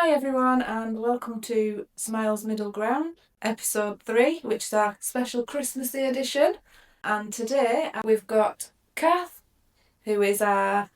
Hi everyone and welcome to Smiles Middle Ground, episode 3, which is our special Christmassy edition. And today we've got Cath, who is our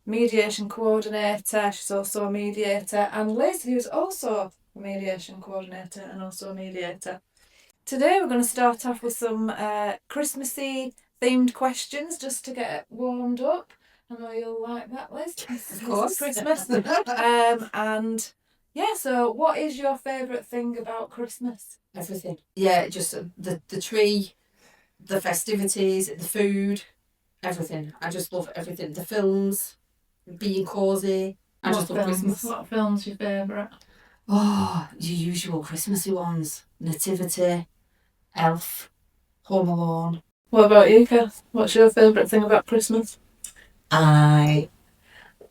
mediation coordinator, she's also a mediator, and Liz, who's also a mediation coordinator and also a mediator. Today we're going to start off with some Christmassy themed questions just to get warmed up. I know you'll like that, Liz. Of course. Christmas. And yeah, so what is your favourite thing about Christmas? Everything. Yeah, just the tree, the festivities, the food, everything. I just love everything. The films, being cosy. I just love Christmas. What film's your favourite? Oh, your usual Christmassy ones. Nativity, Elf, Home Alone. What about you, Cath? What's your favourite thing about Christmas? I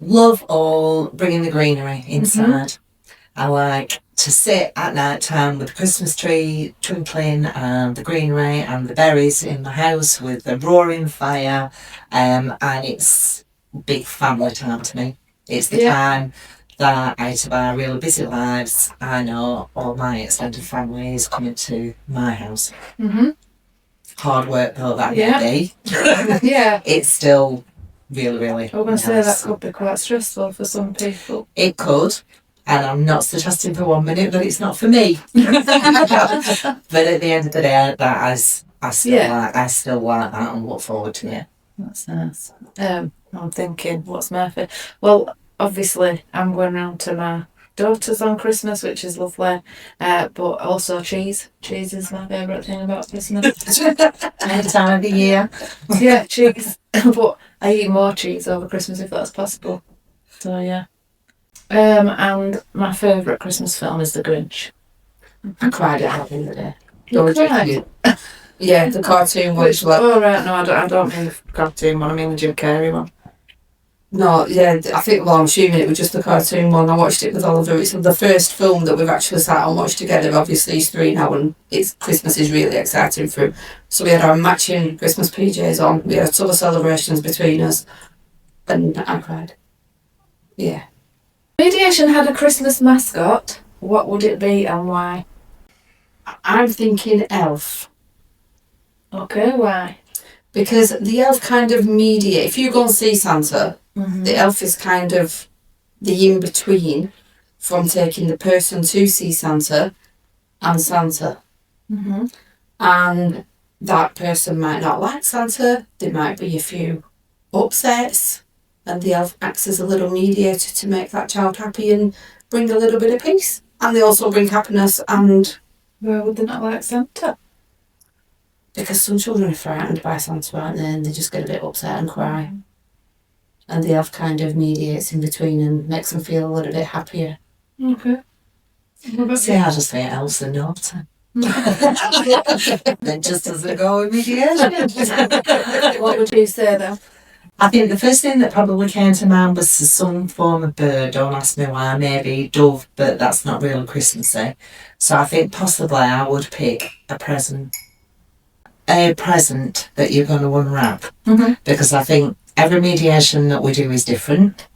love all bringing the greenery inside. Mm-hmm. I like to sit at night time with the Christmas tree twinkling and the greenery and the berries in the house with the roaring fire, and it's big family time to me. It's the time that out of our really busy lives, I know all my extended family is coming to my house. Mm-hmm. Hard work though that may be. Yeah. It's still really I'm going to nice. say that could be quite stressful for some people. It could, and I'm not suggesting for 1 minute that it's not for me. But at the end of the day, I still like that and look forward to it. That's nice. I'm thinking, what's my favourite? Well, obviously, I'm going round to my daughter's on Christmas, which is lovely. But also cheese. Cheese is my favourite thing about Christmas. Any time of the year. Yeah, cheese. But I eat more cheese over Christmas if that's possible. So yeah. And my favourite Christmas film is The Grinch. I cried at the end of the day. You cried? Yeah, the cartoon one. Oh right, no, I don't mean the cartoon one. I mean the Jim Carrey one. No, yeah, I think, well, I'm assuming it was just the cartoon one. I watched it with Oliver. It's the first film that we've actually sat and watched together. Obviously, he's 3 now, and Christmas is really exciting for him. So we had our matching Christmas PJs on. We had sort of celebrations between us, and I cried. Yeah. Mediation had a Christmas mascot. What would it be and why? I'm thinking Elf. Okay, why? Because the elf kind of mediate. If you go and see Santa, the elf is kind of the in-between from taking the person to see Santa and Santa. Mm-hmm. And that person might not like Santa. There might be a few upsets. And the elf acts as a little mediator to make that child happy and bring a little bit of peace. And they also bring happiness. And why would they not like Santa? because some children are frightened by Santa, aren't they? And they just get a bit upset and cry. And the elf kind of mediates in between and makes them feel a little bit happier. Okay. See, I just think elves are naughty. Then just as they go with mediation. What would you say though? I think the first thing that probably came to mind was some form of bird. Don't ask me why, maybe dove, but that's not really Christmassy. So I think possibly I would pick a present that you're going to unwrap. Mm-hmm. Because I think every mediation that we do is different.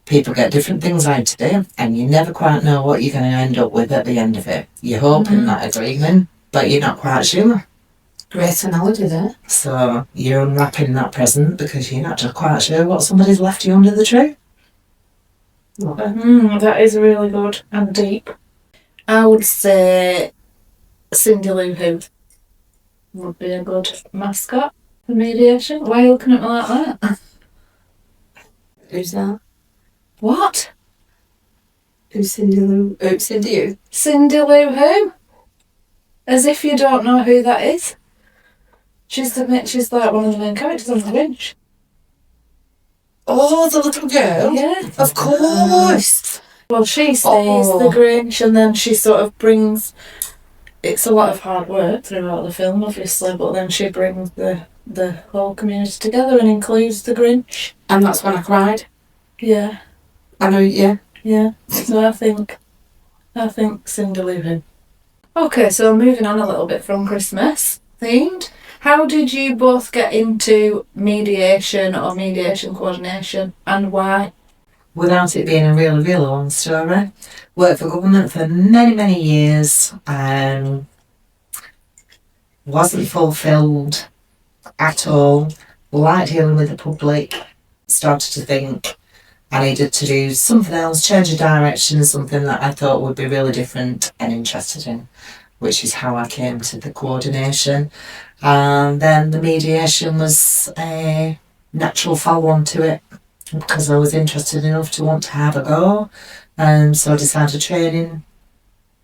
People get different things out to do, and you never quite know what you're going to end up with at the end of it. You're hoping that agreement, but you're not quite sure. Great analogy there. So you're unwrapping that present because you're not just quite sure what somebody's left you under the tree. That is really good and deep. I would say Cindy Lou Who would be a good mascot for mediation. Why are you looking at me like that? Who's that? What? Who's Cindy Lou? Cindy who? Cindy Lou Who? As if you don't know who that is. She's like one of the main characters on The Grinch. Oh, the little girl? Yeah. Of course. Well, she stays the Grinch, and then she sort of brings... It's a lot of hard work throughout the film, obviously, but then she brings the whole community together and includes the Grinch. And that's when I cried. Yeah. I know, yeah. Yeah. So I think Cindy Lou Who. Okay, so moving on a little bit from Christmas themed. How did you both get into mediation or mediation coordination, and why? without it being a really, really long story, worked for government for many, many years. Wasn't fulfilled at all. Liked dealing with the public. Started to think I needed to do something else, change of direction, something that I thought would be really different and interested in, which is how I came to the coordination. And then the mediation was a natural follow-on to it, because I was interested enough to want to have a go. And so I decided training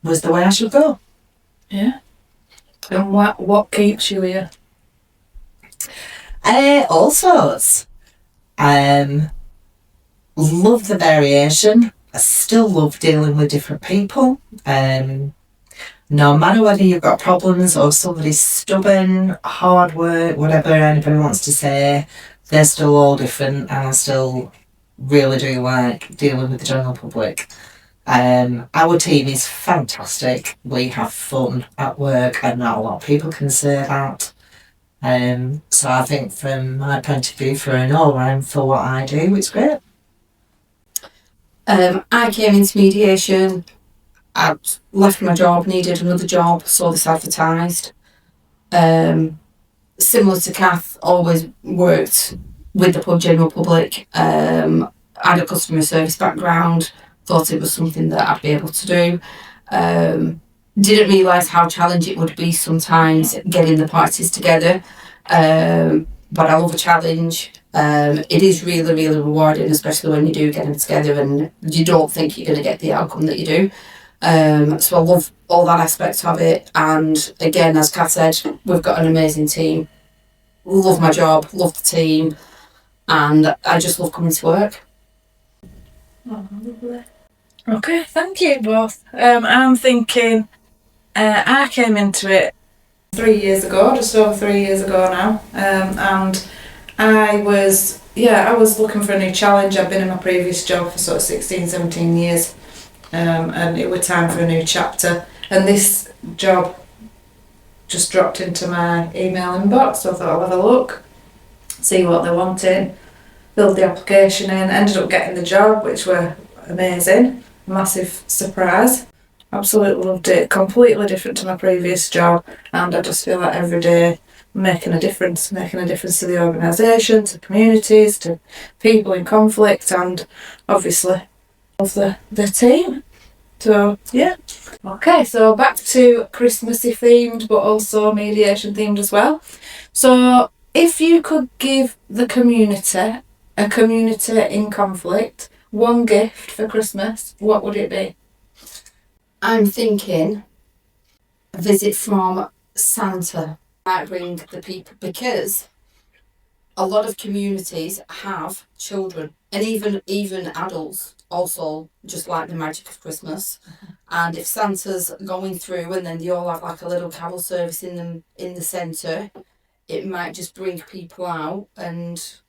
was the way I should go. Yeah. And what keeps you here? All sorts. Love the variation. I still love dealing with different people. No matter whether you've got problems or somebody's stubborn, hard work, whatever anybody wants to say, they're still all different, and I still really do like dealing with the general public. Our team is fantastic. We have fun at work, and not a lot of people can say that. So I think from my point of view, for an all-round for what I do, it's great. I came into mediation. I left my job, needed another job, saw this advertised. Similar to Cath, always worked with the general public. I had a customer service background, thought it was something that I'd be able to do. Didn't realise how challenging it would be sometimes getting the parties together. But I love a challenge. It is really, really rewarding, especially when you do get them together and you don't think you're going to get the outcome that you do. So I love all that aspect of it. And again, as Cath said, we've got an amazing team. Love my job, love the team, and I just love coming to work. Oh, lovely. Okay, thank you both. I'm thinking I came into it 3 years ago, just over 3 years ago now, and I was looking for a new challenge. I've been in my previous job for sort of 16, 17 years, and it was time for a new chapter, and this job just dropped into my email inbox, so I thought I'll have a look, see what they're wanting, filled the application in, ended up getting the job, which were amazing, massive surprise. Absolutely loved it, completely different to my previous job, and I just feel like every day making a difference to the organisation, to communities, to people in conflict, and obviously of the team. So yeah. Okay, so back to Christmassy themed, but also mediation themed as well. So if you could give the community, a community in conflict, one gift for Christmas, what would it be? I'm thinking a visit from Santa might bring the people, because a lot of communities have children, and even adults also just like the magic of Christmas. And if Santa's going through and then they all have like a little carol service in the centre, it might just bring people out, and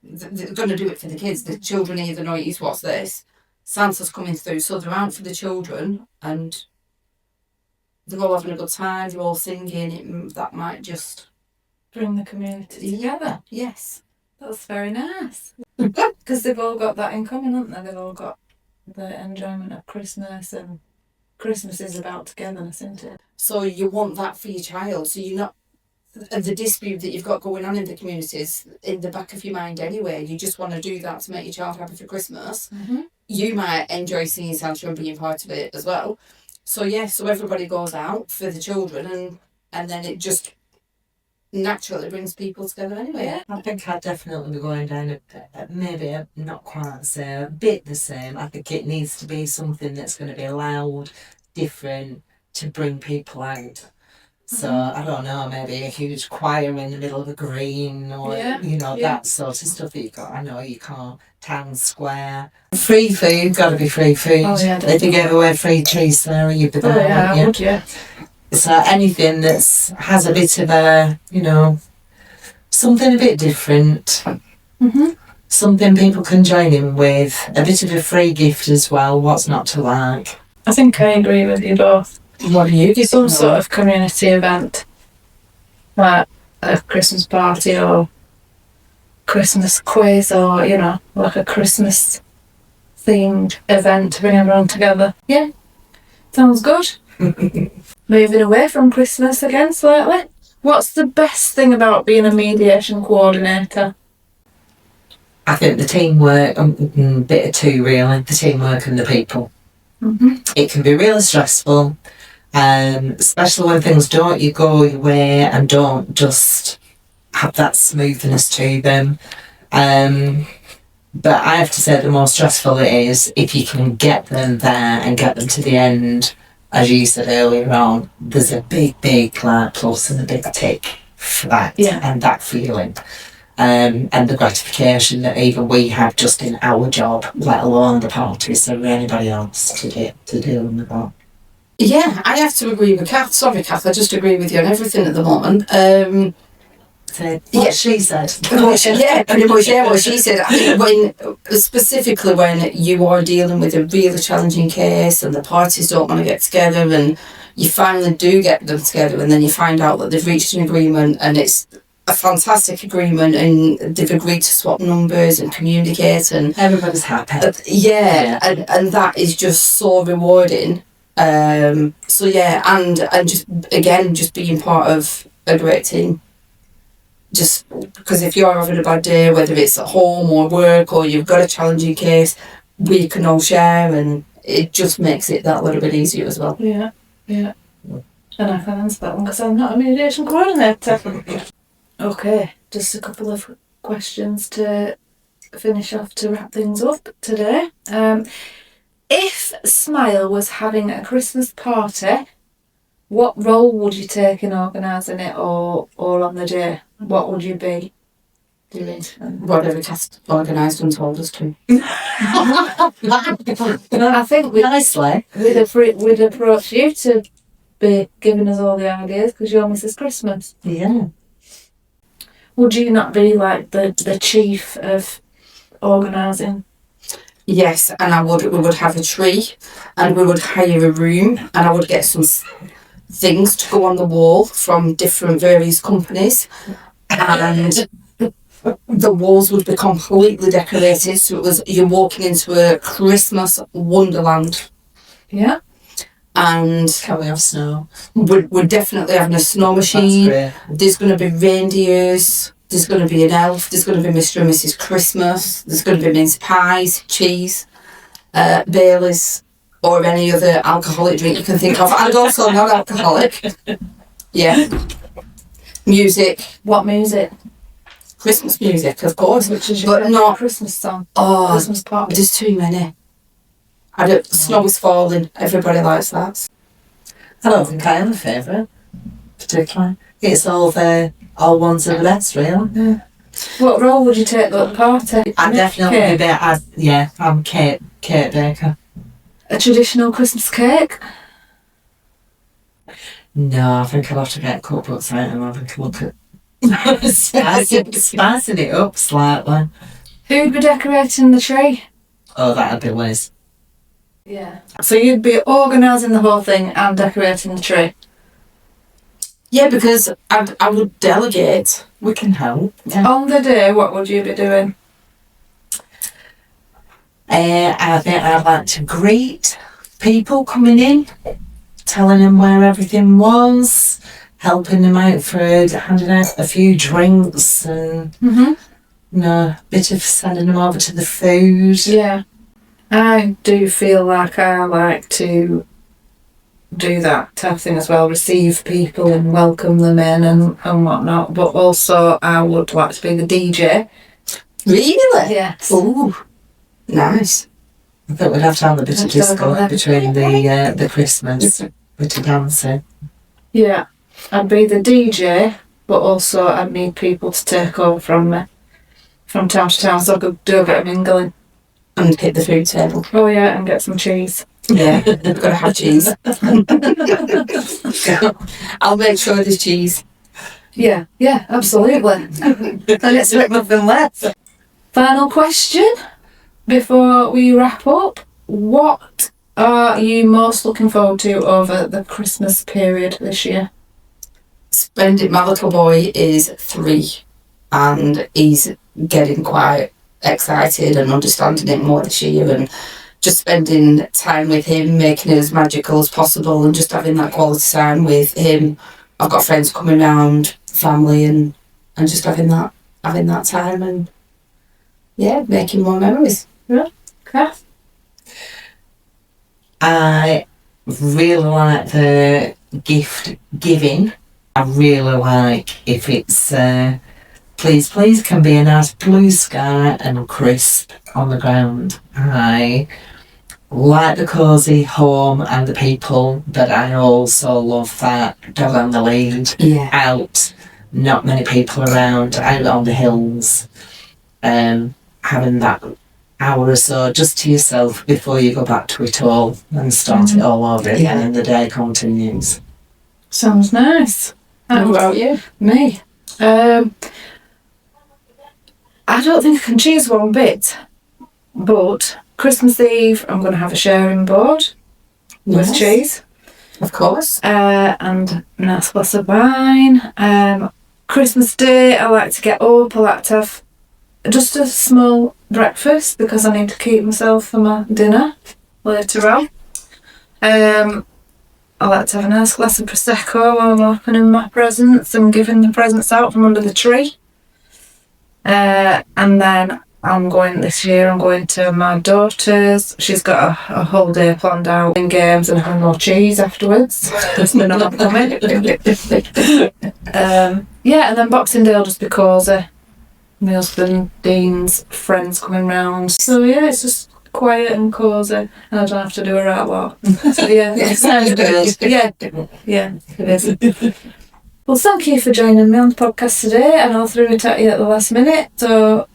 they're going to do it for the kids. The children either know, what's this? Santa's coming through, so they're out for the children, and they're all having a good time, they're all singing. That might just Bring the community together. Yes. That's very nice. Because they've all got that in common, haven't they? They've all got the enjoyment of Christmas, and Christmas is about togetherness, isn't it? So you want that for your child, so you're not, the dispute that you've got going on in the communities in the back of your mind anyway, you just want to do that to make your child happy for Christmas. Mm-hmm. You might enjoy seeing Santa and being part of it as well. So so everybody goes out for the children, and then it just naturally brings people together anyway. Yeah. I think I'd definitely be going down maybe not quite the same, a bit the same. I think it needs to be something that's going to be loud, different, to bring people out. So I don't know, maybe a huge choir in the middle of a green, or that sort of stuff that you got. I know you can't. Town square. Free food, got to be free food. Oh, yeah, if you gave away free trees there, you'd be there. Oh yeah, I would, yeah. So anything that has a bit of a, something a bit different. Mm-hmm. Something people can join in with. A bit of a free gift as well. What's not to like? I think I agree with you both. What do you do? Some sort of community event, like a Christmas party or Christmas quiz, or like a Christmas themed event to bring everyone together. Yeah, sounds good. Moving away from Christmas again slightly. What's the best thing about being a mediation coordinator? I think the teamwork, bit of two really, the teamwork and the people. Mm-hmm. It can be really stressful, especially when things don't go your way and don't just have that smoothness to them. But I have to say the more stressful it is if you can get them there and get them to the end. As you said earlier on, there's a big plus and a big tick for that and that feeling. And the gratification that even we have just in our job, let alone the parties or anybody else to deal with that. Yeah, I have to agree with Cath. Sorry, Cath, I just agree with you on everything at the moment. She said. Yeah, pretty much. Yeah, what she said. I think specifically when you are dealing with a really challenging case and the parties don't want to get together, and you finally do get them together, and then you find out that they've reached an agreement and it's a fantastic agreement and they've agreed to swap numbers and communicate and everybody's happy. And that is just so rewarding. So yeah, and just being part of a great team. Just because if you're having a bad day, whether it's at home or work or you've got a challenging case, we can all share, and it just makes it that little bit easier as well. Yeah. And I can answer that one because I'm not a mediation coordinator. Okay, just a couple of questions to finish off to wrap things up today. If Smile was having a Christmas party, what role would you take in organising it or on the day? What would you be doing? Whatever Cath organised and told us to. I think nicely we'd approach you to be giving us all the ideas because you're Mrs. Christmas. Yeah. Would you not be like the chief of organising? Yes, and we would have a tree, and we would hire a room, and I would get some things to go on the wall from various companies, and the walls would be completely decorated, so it was you're walking into a Christmas wonderland. Yeah. And can we have snow? We're definitely having a snow machine. There's going to be reindeers. There's going to be an elf. There's going to be Mr. and Mrs. Christmas. There's going to be mince pies, cheese, Baileys, or any other alcoholic drink you can think of, and also non-alcoholic. Yeah. Music. What music? Christmas music, of course. Which is your not Christmas song? Christmas party. There's too many. Snow is falling. Everybody likes that. I don't think I have a favourite, particularly. It's all ones of the best, really. Yeah. What role would you take at the party? I'd definitely be I'm Kate Baker. A traditional Christmas cake? No, I think I'll have to get cookbooks out and have a look at spicing it up slightly. Who'd be decorating the tree? Oh, that'd be Liz. Yeah. So you'd be organising the whole thing and decorating the tree? Yeah, because I would delegate. We can help. Yeah. On the day, what would you be doing? I think I'd like to greet people coming in, telling them where everything was, helping them out for handing out a few drinks and a bit of sending them over to the food. Yeah. I do feel like I like to do that type of thing as well, receive people and welcome them in and whatnot, but also I would like to be the DJ. Really? Yes. Ooh, nice. I think we'd have to have a bit of disco between the Christmas, bit of dancing. Yeah, I'd be the DJ, but also I'd need people to take over from me, from town to town, so I could do a bit of mingling. And hit the food table. Oh yeah, and get some cheese. Yeah, we've got to have cheese. I'll make sure there's cheese. Yeah, absolutely. I expect nothing less. Final question before we wrap up. What are you most looking forward to over the Christmas period this year? My little boy is 3 and he's getting quite excited and understanding it more this year, and just spending time with him, making it as magical as possible, and just having that quality time with him. I've got friends coming round, family, and just having that time, and making more memories. Yeah. Cath? I really like the gift giving. I really like if it's please can be a nice blue sky and crisp on the ground. I like the cosy home and the people, but I also love that dog on the lead, out, not many people around, out on the hills, having that hour or so just to yourself before you go back to it all and start it all over again, and the day continues. Sounds nice. How about you? Me? I don't think I can choose one bit, but Christmas Eve I'm going to have a sharing board with cheese. Of course. And a nice glass of wine. Christmas Day I like to get up, I like to have just a small breakfast because I need to keep myself for my dinner later on. I like to have a nice glass of Prosecco while I'm opening my presents and giving the presents out from under the tree. And then this year I'm going to my daughter's. She's got a whole day planned out in games and having more cheese afterwards. They're not coming. And then Boxing Day will just be cosy. My husband, Dean's friends coming round. So it's just quiet and cosy, and I don't have to do a right lot. So it sounds good. Yeah, it is. Well, thank you for joining me on the podcast today, and I threw it at you at the last minute, so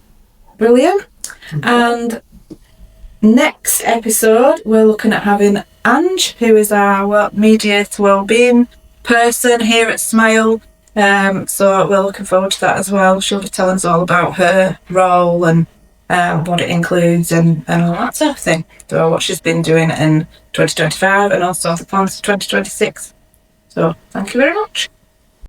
brilliant. And next episode, we're looking at having Ange, who is our mediator wellbeing person here at Smile. So we're looking forward to that as well. She'll be telling us all about her role and what it includes and all that sort of thing. So what she's been doing in 2025 and also the plans for 2026. So thank you very much.